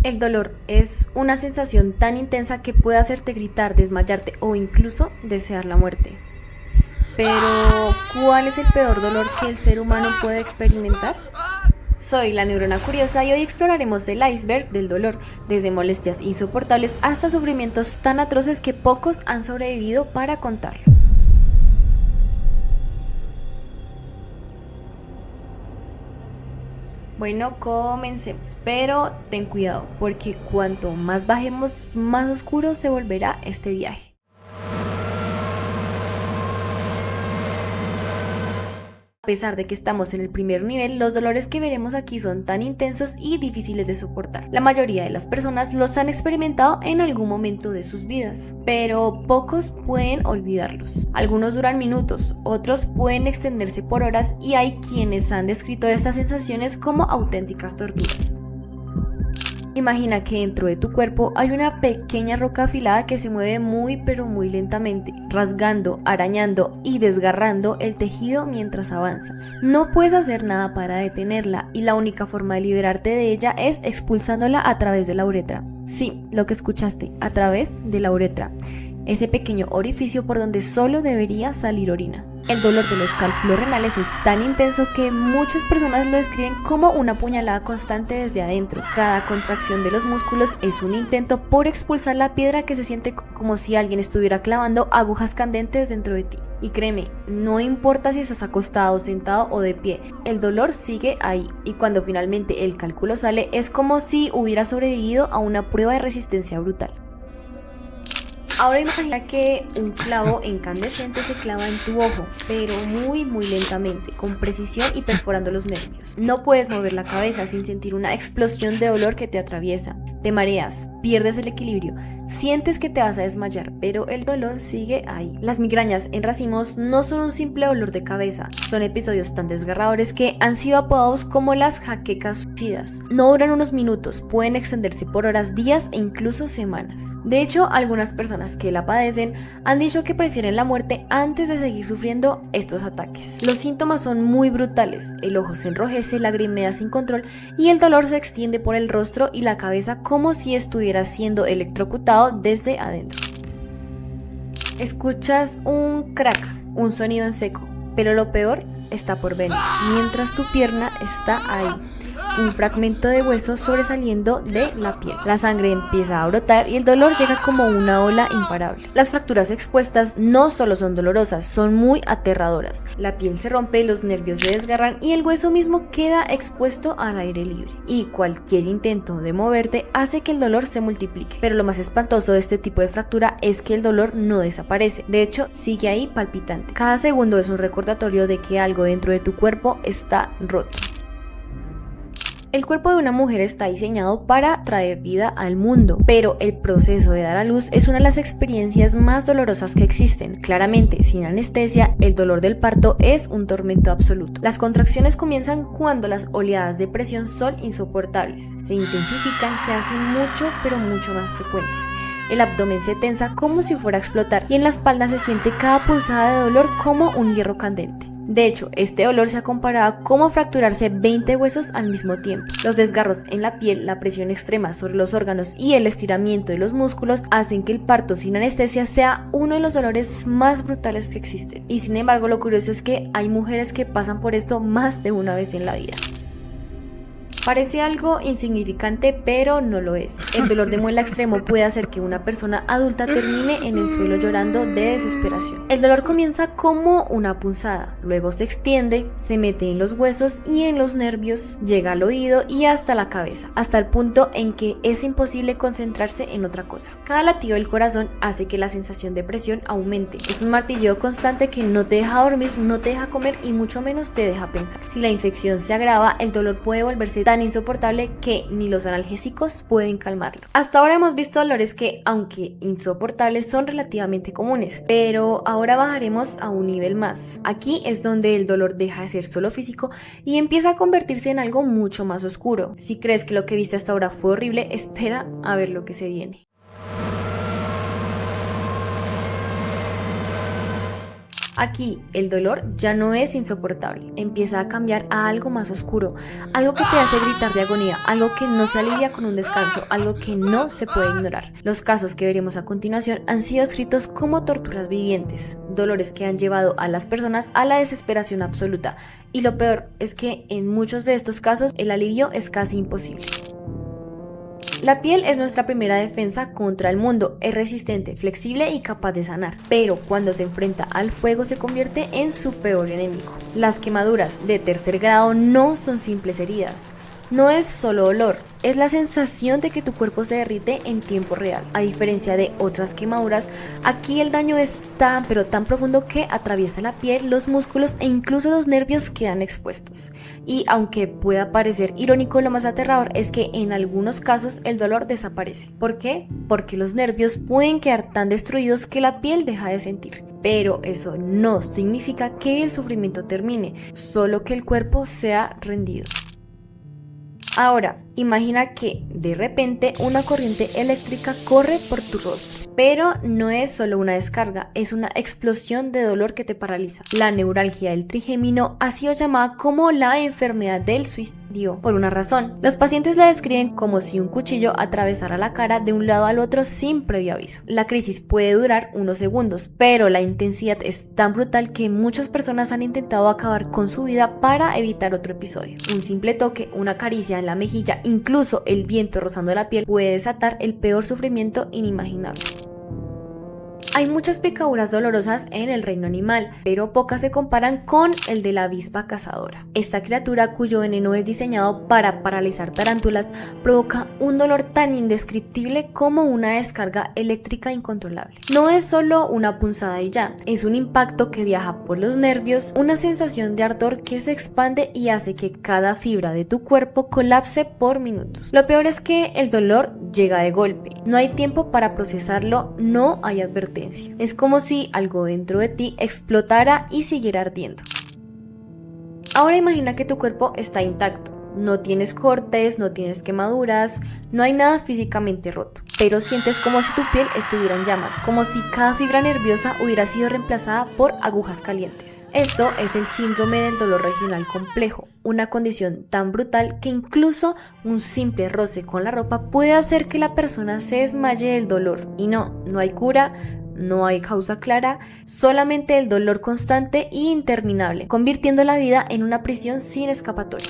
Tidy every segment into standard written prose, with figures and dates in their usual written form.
El dolor es una sensación tan intensa que puede hacerte gritar, desmayarte o incluso desear la muerte. Pero, ¿cuál es el peor dolor que el ser humano puede experimentar? Soy la neurona curiosa y hoy exploraremos el iceberg del dolor, desde molestias insoportables hasta sufrimientos tan atroces que pocos han sobrevivido para contarlo. Bueno, comencemos, pero ten cuidado, porque cuanto más bajemos, más oscuro se volverá este viaje. A pesar de que estamos en el primer nivel, los dolores que veremos aquí son tan intensos y difíciles de soportar. La mayoría de las personas los han experimentado en algún momento de sus vidas, pero pocos pueden olvidarlos. Algunos duran minutos, otros pueden extenderse por horas y hay quienes han descrito estas sensaciones como auténticas torturas. Imagina que dentro de tu cuerpo hay una pequeña roca afilada que se mueve muy pero muy lentamente, rasgando, arañando y desgarrando el tejido mientras avanzas. No puedes hacer nada para detenerla y la única forma de liberarte de ella es expulsándola a través de la uretra. Sí, lo que escuchaste, a través de la uretra, ese pequeño orificio por donde solo debería salir orina. El dolor de los cálculos renales es tan intenso que muchas personas lo describen como una puñalada constante desde adentro. Cada contracción de los músculos es un intento por expulsar la piedra que se siente como si alguien estuviera clavando agujas candentes dentro de ti. Y créeme, no importa si estás acostado, sentado o de pie, el dolor sigue ahí. Y cuando finalmente el cálculo sale, es como si hubieras sobrevivido a una prueba de resistencia brutal. Ahora imagina que un clavo incandescente se clava en tu ojo, pero muy lentamente, con precisión y perforando los nervios. No puedes mover la cabeza sin sentir una explosión de dolor que te atraviesa. Te mareas, pierdes el equilibrio, sientes que te vas a desmayar, pero el dolor sigue ahí. Las migrañas en racimos no son un simple dolor de cabeza, son episodios tan desgarradores que han sido apodados como las jaquecas suicidas. No duran unos minutos, pueden extenderse por horas, días e incluso semanas. De hecho, algunas personas que la padecen han dicho que prefieren la muerte antes de seguir sufriendo estos ataques. Los síntomas son muy brutales, el ojo se enrojece, lagrimea sin control y el dolor se extiende por el rostro y la cabeza como si estuviera siendo electrocutado desde adentro. Escuchas un crack, un sonido en seco, pero lo peor está por venir, mientras tu pierna está ahí. Un fragmento de hueso sobresaliendo de la piel. La sangre empieza a brotar y el dolor llega como una ola imparable. Las fracturas expuestas no solo son dolorosas, son muy aterradoras. La piel se rompe, los nervios se desgarran y el hueso mismo queda expuesto al aire libre. Y cualquier intento de moverte hace que el dolor se multiplique. Pero lo más espantoso de este tipo de fractura es que el dolor no desaparece. De hecho, sigue ahí palpitante. Cada segundo es un recordatorio de que algo dentro de tu cuerpo está roto. El cuerpo de una mujer está diseñado para traer vida al mundo, pero el proceso de dar a luz es una de las experiencias más dolorosas que existen. Claramente, sin anestesia, el dolor del parto es un tormento absoluto. Las contracciones comienzan cuando las oleadas de presión son insoportables. Se intensifican, se hacen mucho, pero mucho más frecuentes. El abdomen se tensa como si fuera a explotar y en la espalda se siente cada pulsada de dolor como un hierro candente. De hecho, este dolor se ha comparado como fracturarse 20 huesos al mismo tiempo. Los desgarros en la piel, la presión extrema sobre los órganos y el estiramiento de los músculos hacen que el parto sin anestesia sea uno de los dolores más brutales que existen. Y sin embargo, lo curioso es que hay mujeres que pasan por esto más de una vez en la vida. Parece algo insignificante, pero no lo es. El dolor de muela extremo puede hacer que una persona adulta termine en el suelo llorando de desesperación. El dolor comienza como una punzada, luego se extiende, se mete en los huesos y en los nervios, llega al oído y hasta la cabeza, hasta el punto en que es imposible concentrarse en otra cosa. Cada latido del corazón hace que la sensación de presión aumente. Es un martilleo constante que no te deja dormir, no te deja comer y mucho menos te deja pensar. Si la infección se agrava, el dolor puede volverse tan insoportable que ni los analgésicos pueden calmarlo. Hasta ahora hemos visto dolores que, aunque insoportables, son relativamente comunes, pero ahora bajaremos a un nivel más. Aquí es donde el dolor deja de ser solo físico y empieza a convertirse en algo mucho más oscuro. Si crees que lo que viste hasta ahora fue horrible, espera a ver lo que se viene. Aquí el dolor ya no es insoportable, empieza a cambiar a algo más oscuro, algo que te hace gritar de agonía, algo que no se alivia con un descanso, algo que no se puede ignorar. Los casos que veremos a continuación han sido escritos como torturas vivientes, dolores que han llevado a las personas a la desesperación absoluta, y lo peor es que en muchos de estos casos el alivio es casi imposible. La piel es nuestra primera defensa contra el mundo, es resistente, flexible y capaz de sanar, pero cuando se enfrenta al fuego se convierte en su peor enemigo. Las quemaduras de tercer grado no son simples heridas. No es solo dolor, es la sensación de que tu cuerpo se derrite en tiempo real. A diferencia de otras quemaduras, aquí el daño es tan pero tan profundo que atraviesa la piel, los músculos e incluso los nervios quedan expuestos. Y aunque pueda parecer irónico, lo más aterrador es que en algunos casos el dolor desaparece. ¿Por qué? Porque los nervios pueden quedar tan destruidos que la piel deja de sentir. Pero eso no significa que el sufrimiento termine, solo que el cuerpo sea rendido. Ahora, imagina que de repente una corriente eléctrica corre por tu rostro, pero no es solo una descarga, es una explosión de dolor que te paraliza. La neuralgia del trigémino ha sido llamada como la enfermedad del suicidio por una razón. Los pacientes la describen como si un cuchillo atravesara la cara de un lado al otro sin previo aviso. La crisis puede durar unos segundos, pero la intensidad es tan brutal que muchas personas han intentado acabar con su vida para evitar otro episodio. Un simple toque, una caricia en la mejilla, incluso el viento rozando la piel puede desatar el peor sufrimiento inimaginable. Hay muchas picaduras dolorosas en el reino animal, pero pocas se comparan con el de la avispa cazadora. Esta criatura, cuyo veneno es diseñado para paralizar tarántulas, provoca un dolor tan indescriptible como una descarga eléctrica incontrolable. No es solo una punzada y ya, es un impacto que viaja por los nervios, una sensación de ardor que se expande y hace que cada fibra de tu cuerpo colapse por minutos. Lo peor es que el dolor llega de golpe, no hay tiempo para procesarlo, no hay advertencia. Es como si algo dentro de ti explotara y siguiera ardiendo. Ahora imagina que tu cuerpo está intacto. No tienes cortes, no tienes quemaduras, no hay nada físicamente roto, pero sientes como si tu piel estuviera en llamas, como si cada fibra nerviosa hubiera sido reemplazada por agujas calientes. Esto es el síndrome del dolor regional complejo, una condición tan brutal que incluso un simple roce con la ropa puede hacer que la persona se desmaye del dolor. Y no hay cura. No hay causa clara, solamente el dolor constante e interminable, convirtiendo la vida en una prisión sin escapatoria.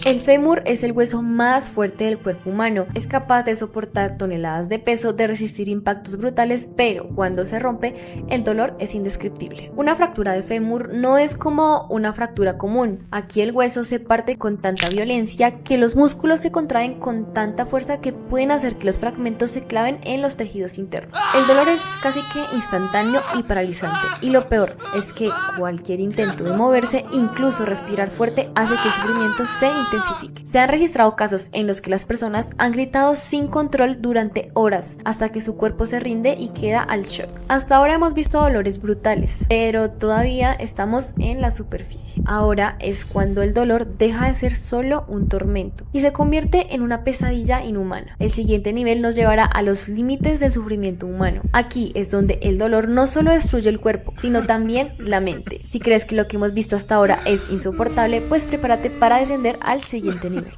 El fémur es el hueso más fuerte del cuerpo humano, es capaz de soportar toneladas de peso, de resistir impactos brutales, pero cuando se rompe, el dolor es indescriptible. Una fractura de fémur no es como una fractura común. Aquí el hueso se parte con tanta violencia que los músculos se contraen con tanta fuerza que pueden hacer que los fragmentos se claven en los tejidos internos. El dolor es casi que instantáneo y paralizante, y lo peor es que cualquier intento de moverse, incluso respirar fuerte, hace que el sufrimiento se intensifique. Se han registrado casos en los que las personas han gritado sin control durante horas hasta que su cuerpo se rinde y queda al shock. Hasta ahora hemos visto dolores brutales, pero todavía estamos en la superficie. Ahora es cuando el dolor deja de ser solo un tormento y se convierte en una pesadilla inhumana. El siguiente nivel nos llevará a los límites del sufrimiento humano. Aquí es donde el dolor no solo destruye el cuerpo, sino también la mente. Si crees que lo que hemos visto hasta ahora es insoportable, pues prepárate para descender al siguiente nivel.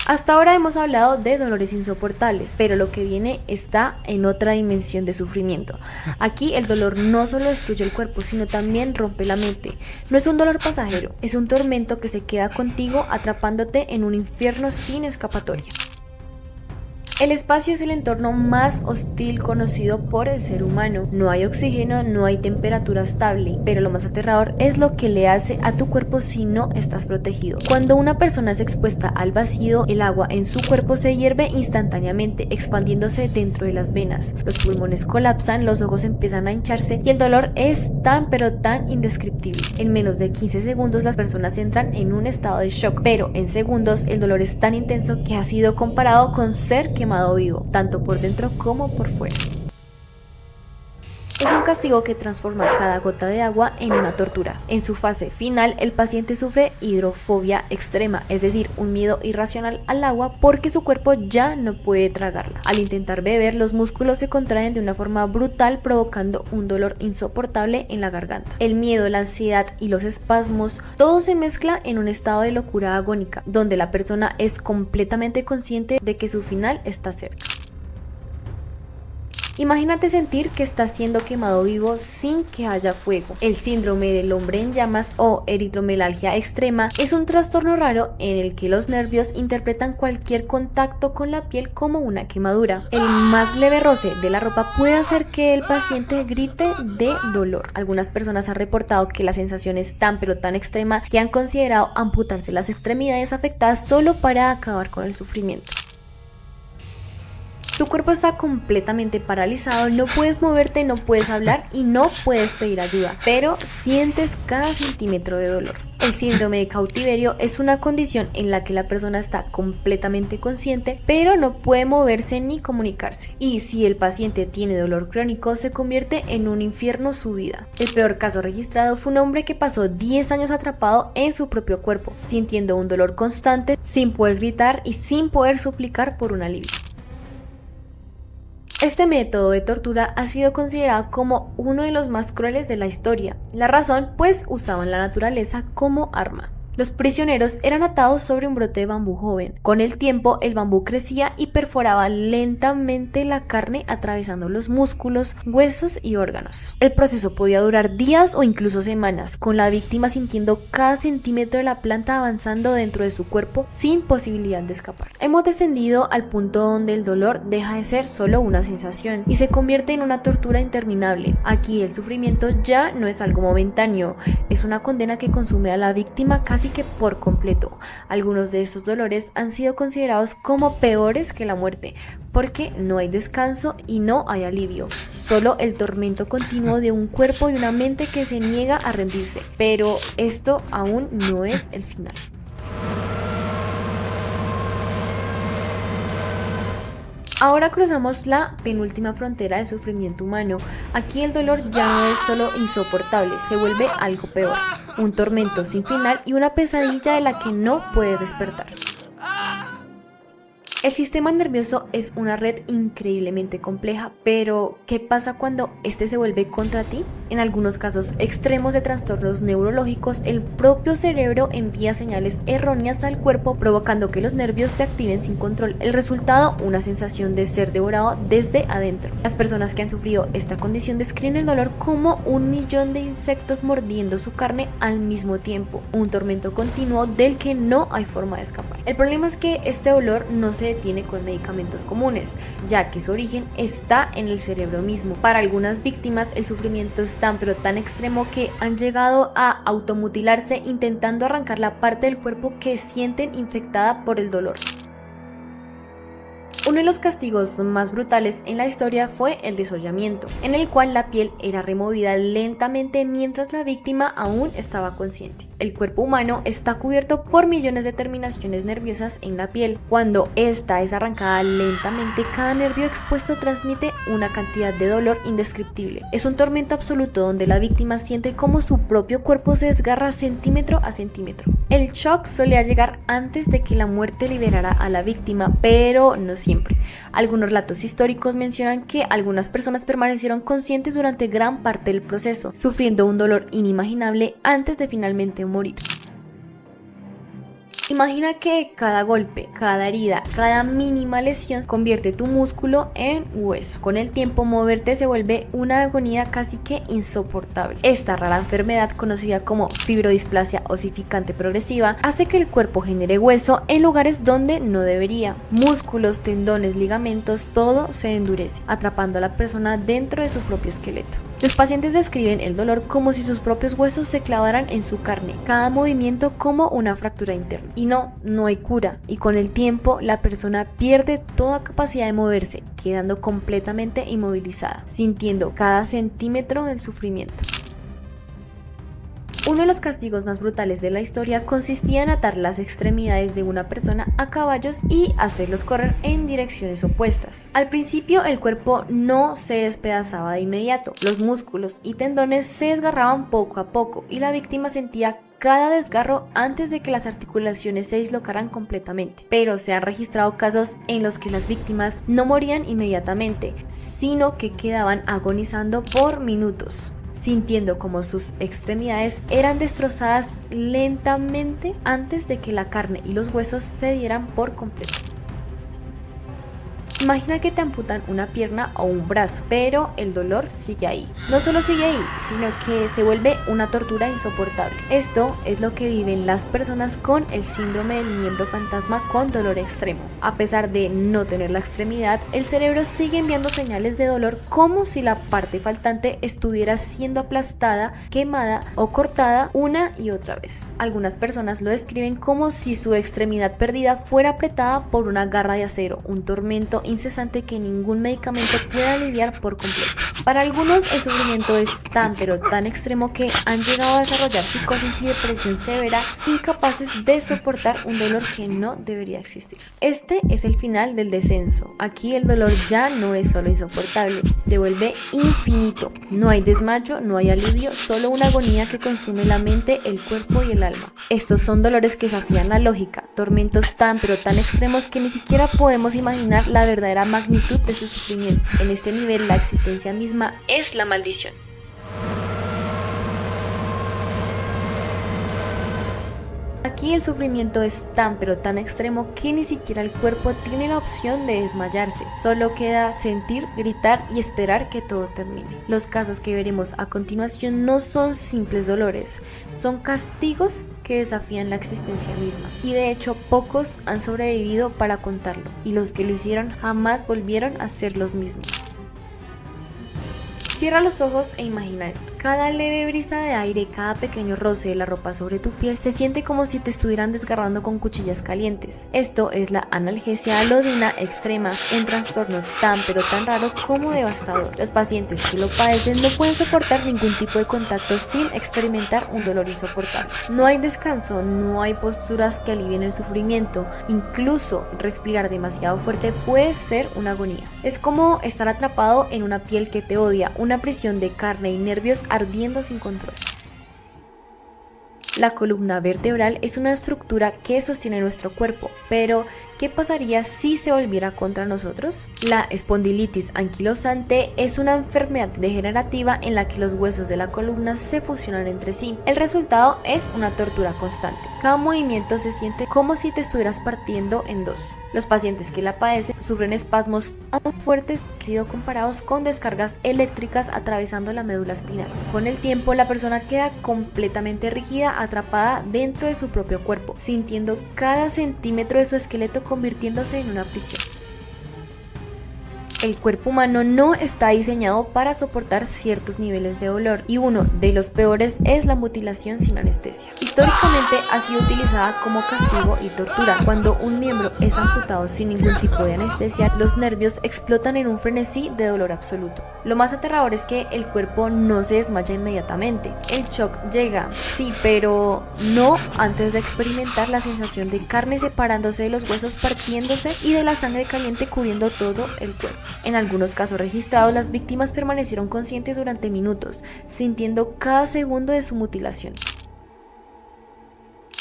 Hasta ahora hemos hablado de dolores insoportables, pero lo que viene está en otra dimensión de sufrimiento. Aquí el dolor no solo destruye el cuerpo, sino también rompe la mente. No es un dolor pasajero, es un tormento que se queda contigo atrapándote en un infierno sin escapatoria. El espacio es el entorno más hostil conocido por el ser humano. No hay oxígeno, no hay temperatura estable, pero lo más aterrador es lo que le hace a tu cuerpo si no estás protegido. Cuando una persona es expuesta al vacío, el agua en su cuerpo se hierve instantáneamente, expandiéndose dentro de las venas. Los pulmones colapsan, los ojos empiezan a hincharse y el dolor es tan pero tan indescriptible. En menos de 15 segundos las personas entran en un estado de shock, pero en segundos el dolor es tan intenso que ha sido comparado con ser quemado vivo, tanto por dentro como por fuera. Es un castigo que transforma cada gota de agua en una tortura. En su fase final, el paciente sufre hidrofobia extrema, es decir, un miedo irracional al agua porque su cuerpo ya no puede tragarla. Al intentar beber, los músculos se contraen de una forma brutal, provocando un dolor insoportable en la garganta. El miedo, la ansiedad y los espasmos, todo se mezcla en un estado de locura agónica, donde la persona es completamente consciente de que su final está cerca. Imagínate sentir que estás siendo quemado vivo sin que haya fuego. El síndrome del hombre en llamas o eritromelalgia extrema es un trastorno raro en el que los nervios interpretan cualquier contacto con la piel como una quemadura. El más leve roce de la ropa puede hacer que el paciente grite de dolor. Algunas personas han reportado que la sensación es tan pero tan extrema que han considerado amputarse las extremidades afectadas solo para acabar con el sufrimiento. Tu cuerpo está completamente paralizado, no puedes moverte, no puedes hablar y no puedes pedir ayuda, pero sientes cada centímetro de dolor. El síndrome de cautiverio es una condición en la que la persona está completamente consciente, pero no puede moverse ni comunicarse. Y si el paciente tiene dolor crónico, se convierte en un infierno su vida. El peor caso registrado fue un hombre que pasó 10 años atrapado en su propio cuerpo, sintiendo un dolor constante, sin poder gritar y sin poder suplicar por un alivio. Este método de tortura ha sido considerado como uno de los más crueles de la historia. La razón, pues usaban la naturaleza como arma. Los prisioneros eran atados sobre un brote de bambú joven. Con el tiempo, el bambú crecía y perforaba lentamente la carne, atravesando los músculos, huesos y órganos. El proceso podía durar días o incluso semanas, con la víctima sintiendo cada centímetro de la planta avanzando dentro de su cuerpo sin posibilidad de escapar. Hemos descendido al punto donde el dolor deja de ser solo una sensación y se convierte en una tortura interminable. Aquí el sufrimiento ya no es algo momentáneo, es una condena que consume a la víctima casi que por completo. Algunos de estos dolores han sido considerados como peores que la muerte, porque no hay descanso y no hay alivio, solo el tormento continuo de un cuerpo y una mente que se niega a rendirse. Pero esto aún no es el final. Ahora cruzamos la penúltima frontera del sufrimiento humano. Aquí el dolor ya no es solo insoportable, se vuelve algo peor, un tormento sin final y una pesadilla de la que no puedes despertar. El sistema nervioso es una red increíblemente compleja, pero ¿qué pasa cuando este se vuelve contra ti? En algunos casos extremos de trastornos neurológicos, el propio cerebro envía señales erróneas al cuerpo, provocando que los nervios se activen sin control. El resultado, una sensación de ser devorado desde adentro. Las personas que han sufrido esta condición describen el dolor como 1.000.000 de insectos mordiendo su carne al mismo tiempo, un tormento continuo del que no hay forma de escapar. El problema es que este dolor no se detiene con medicamentos comunes, ya que su origen está en el cerebro mismo. Para algunas víctimas el sufrimiento es tan pero tan extremo que han llegado a automutilarse intentando arrancar la parte del cuerpo que sienten infectada por el dolor. Uno de los castigos más brutales en la historia fue el desollamiento, en el cual la piel era removida lentamente mientras la víctima aún estaba consciente. El cuerpo humano está cubierto por millones de terminaciones nerviosas en la piel. Cuando esta es arrancada lentamente, cada nervio expuesto transmite una cantidad de dolor indescriptible. Es un tormento absoluto donde la víctima siente como su propio cuerpo se desgarra centímetro a centímetro. El shock solía llegar antes de que la muerte liberara a la víctima, pero no siempre. Algunos relatos históricos mencionan que algunas personas permanecieron conscientes durante gran parte del proceso, sufriendo un dolor inimaginable antes de finalmente morir. Imagina que cada golpe, cada herida, cada mínima lesión convierte tu músculo en hueso. Con el tiempo, moverte se vuelve una agonía casi que insoportable. Esta rara enfermedad, conocida como fibrodisplasia osificante progresiva, hace que el cuerpo genere hueso en lugares donde no debería. Músculos, tendones, ligamentos, todo se endurece, atrapando a la persona dentro de su propio esqueleto. Los pacientes describen el dolor como si sus propios huesos se clavaran en su carne, cada movimiento como una fractura interna. Y no hay cura, y con el tiempo la persona pierde toda capacidad de moverse, quedando completamente inmovilizada, sintiendo cada centímetro del sufrimiento. Uno de los castigos más brutales de la historia consistía en atar las extremidades de una persona a caballos y hacerlos correr en direcciones opuestas. Al principio el cuerpo no se despedazaba de inmediato, los músculos y tendones se desgarraban poco a poco y la víctima sentía cada desgarro antes de que las articulaciones se dislocaran completamente. Pero se han registrado casos en los que las víctimas no morían inmediatamente, sino que quedaban agonizando por minutos, sintiendo como sus extremidades eran destrozadas lentamente antes de que la carne y los huesos se dieran por completo. Imagina que te amputan una pierna o un brazo, pero el dolor sigue ahí. No solo sigue ahí, sino que se vuelve una tortura insoportable. Esto es lo que viven las personas con el síndrome del miembro fantasma con dolor extremo. A pesar de no tener la extremidad, el cerebro sigue enviando señales de dolor como si la parte faltante estuviera siendo aplastada, quemada o cortada una y otra vez. Algunas personas lo describen como si su extremidad perdida fuera apretada por una garra de acero, un tormento incesante que ningún medicamento puede aliviar por completo. Para algunos el sufrimiento es tan pero tan extremo que han llegado a desarrollar psicosis y depresión severa, incapaces de soportar un dolor que no debería existir. Este es el final del descenso. Aquí el dolor ya no es solo insoportable, se vuelve infinito. No hay desmayo, no hay alivio, solo una agonía que consume la mente, el cuerpo y el alma. Estos son dolores que desafían la lógica, tormentos tan pero tan extremos que ni siquiera podemos imaginar la verdadera magnitud de su sufrimiento. En este nivel la existencia misma es la maldición. Aquí el sufrimiento es tan pero tan extremo que ni siquiera el cuerpo tiene la opción de desmayarse, solo queda sentir, gritar y esperar que todo termine. Los casos que veremos a continuación no son simples dolores, son castigos que desafían la existencia misma, y de hecho pocos han sobrevivido para contarlo, y los que lo hicieron jamás volvieron a ser los mismos. Cierra los ojos e imagina esto. Cada leve brisa de aire, cada pequeño roce de la ropa sobre tu piel se siente como si te estuvieran desgarrando con cuchillas calientes. Esto es la analgesia alodina extrema, un trastorno tan pero tan raro como devastador. Los pacientes que lo padecen no pueden soportar ningún tipo de contacto sin experimentar un dolor insoportable. No hay descanso, no hay posturas que alivien el sufrimiento. Incluso respirar demasiado fuerte puede ser una agonía. Es como estar atrapado en una piel que te odia, una prisión de carne y nervios ardiendo sin control. La columna vertebral es una estructura que sostiene nuestro cuerpo, pero ¿qué pasaría si se volviera contra nosotros? La espondilitis anquilosante es una enfermedad degenerativa en la que los huesos de la columna se fusionan entre sí. El resultado es una tortura constante. Cada movimiento se siente como si te estuvieras partiendo en dos. Los pacientes que la padecen sufren espasmos tan fuertes que han sido comparados con descargas eléctricas atravesando la médula espinal. Con el tiempo, la persona queda completamente rígida, atrapada dentro de su propio cuerpo, sintiendo cada centímetro de su esqueleto convirtiéndose en una prisión. El cuerpo humano no está diseñado para soportar ciertos niveles de dolor, y uno de los peores es la mutilación sin anestesia. Históricamente ha sido utilizada como castigo y tortura. Cuando un miembro es amputado sin ningún tipo de anestesia, los nervios explotan en un frenesí de dolor absoluto. Lo más aterrador es que el cuerpo no se desmaya inmediatamente. El shock llega, sí, pero no antes de experimentar la sensación de carne separándose de los huesos partiéndose y de la sangre caliente cubriendo todo el cuerpo. En algunos casos registrados, las víctimas permanecieron conscientes durante minutos, sintiendo cada segundo de su mutilación.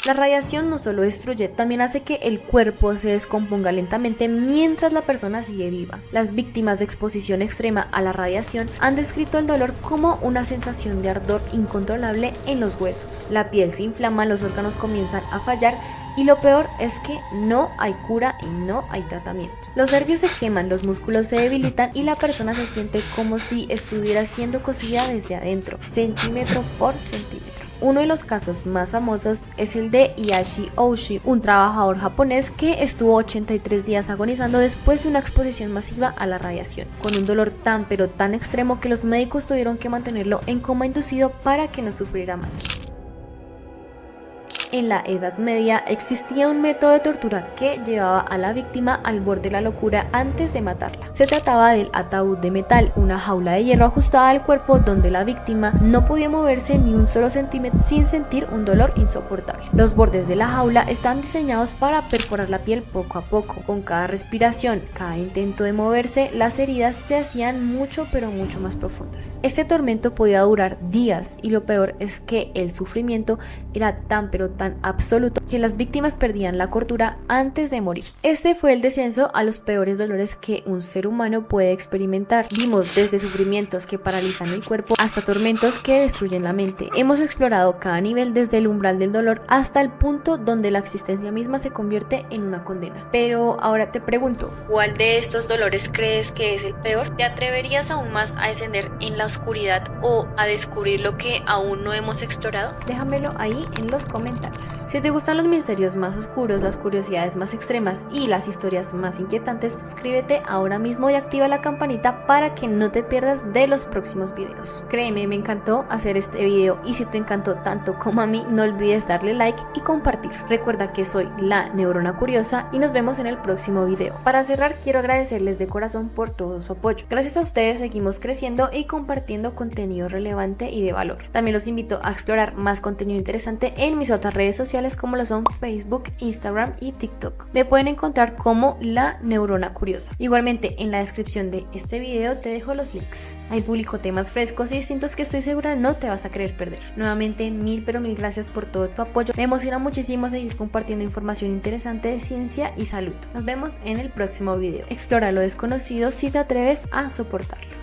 La radiación no solo destruye, también hace que el cuerpo se descomponga lentamente mientras la persona sigue viva. Las víctimas de exposición extrema a la radiación han descrito el dolor como una sensación de ardor incontrolable en los huesos. La piel se inflama, los órganos comienzan a fallar y lo peor es que no hay cura y no hay tratamiento. Los nervios se queman, los músculos se debilitan y la persona se siente como si estuviera siendo cosida desde adentro, centímetro por centímetro. Uno de los casos más famosos es el de Hisashi Oshii, un trabajador japonés que estuvo 83 días agonizando después de una exposición masiva a la radiación, con un dolor tan pero tan extremo que los médicos tuvieron que mantenerlo en coma inducido para que no sufriera más. en la Edad Media existía un método de tortura que llevaba a la víctima al borde de la locura antes de matarla. Se trataba del ataúd de metal, una jaula de hierro ajustada al cuerpo donde la víctima no podía moverse ni un solo centímetro sin sentir un dolor insoportable. Los bordes de la jaula están diseñados para perforar la piel poco a poco. Con cada respiración, cada intento de moverse, las heridas se hacían mucho pero mucho más profundas. Este tormento podía durar días y lo peor es que el sufrimiento era tan pero tan absoluto que las víctimas perdían la cordura antes de morir. Este fue el descenso a los peores dolores que un ser humano puede experimentar. Vimos desde sufrimientos que paralizan el cuerpo hasta tormentos que destruyen la mente. Hemos explorado cada nivel desde el umbral del dolor hasta el punto donde la existencia misma se convierte en una condena. Pero ahora te pregunto, ¿cuál de estos dolores crees que es el peor? ¿Te atreverías aún más a descender en la oscuridad o a descubrir lo que aún no hemos explorado? Déjamelo ahí en los comentarios. Si te gustan los misterios más oscuros, las curiosidades más extremas y las historias más inquietantes, suscríbete ahora mismo y activa la campanita para que no te pierdas de los próximos videos. Créeme, me encantó hacer este video y si te encantó tanto como a mí, no olvides darle like y compartir. Recuerda que soy la Neurona Curiosa y nos vemos en el próximo video. Para cerrar, quiero agradecerles de corazón por todo su apoyo. Gracias a ustedes seguimos creciendo y compartiendo contenido relevante y de valor. También los invito a explorar más contenido interesante en mis otras redes sociales como lo son Facebook, Instagram y TikTok. Me pueden encontrar como la Neurona Curiosa. Igualmente en la descripción de este video te dejo los links. Ahí publico temas frescos y distintos que estoy segura no te vas a querer perder. Nuevamente mil pero mil gracias por todo tu apoyo. Me emociona muchísimo seguir compartiendo información interesante de ciencia y salud. Nos vemos en el próximo video. Explora lo desconocido si te atreves a soportarlo.